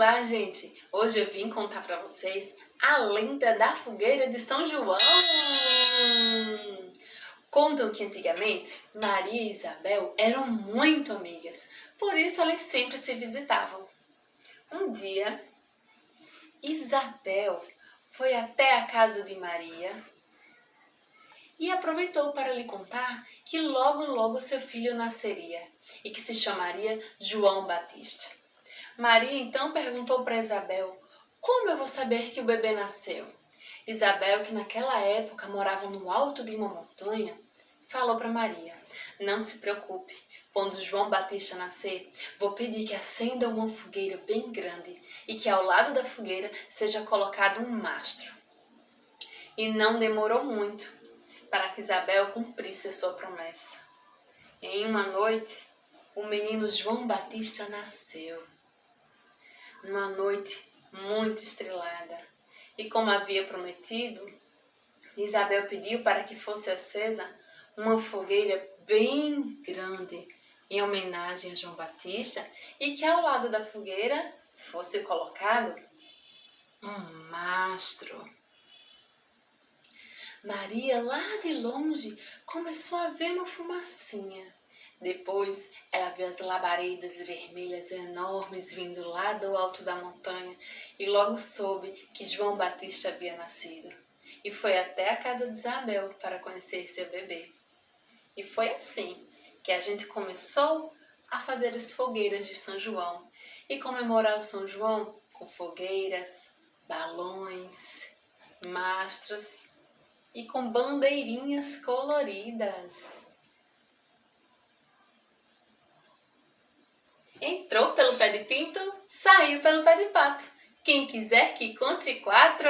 Olá, gente! Hoje eu vim contar para vocês a lenda da fogueira de São João. Contam que antigamente Maria e Isabel eram muito amigas, por isso elas sempre se visitavam. Um dia, Isabel foi até a casa de Maria e aproveitou para lhe contar que logo seu filho nasceria e que se chamaria João Batista. Maria então perguntou para Isabel: como eu vou saber que o bebê nasceu? Isabel, que naquela época morava no alto de uma montanha, falou para Maria: não se preocupe, quando João Batista nascer, vou pedir que acenda uma fogueira bem grande e que ao lado da fogueira seja colocado um mastro. E não demorou muito para que Isabel cumprisse a sua promessa. Em uma noite, o menino João Batista nasceu. Numa noite muito estrelada. E como havia prometido, Isabel pediu para que fosse acesa uma fogueira bem grande em homenagem a João Batista e que ao lado da fogueira fosse colocado um mastro. Maria, lá de longe, começou a ver uma fumacinha. Depois, ela viu as labaredas vermelhas enormes vindo lá do alto da montanha e logo soube que João Batista havia nascido. E foi até a casa de Isabel para conhecer seu bebê. E foi assim que a gente começou a fazer as fogueiras de São João e comemorar o São João com fogueiras, balões, mastros e com bandeirinhas coloridas. Entrou pelo pé de pinto, saiu pelo pé de pato. Quem quiser que conte 4!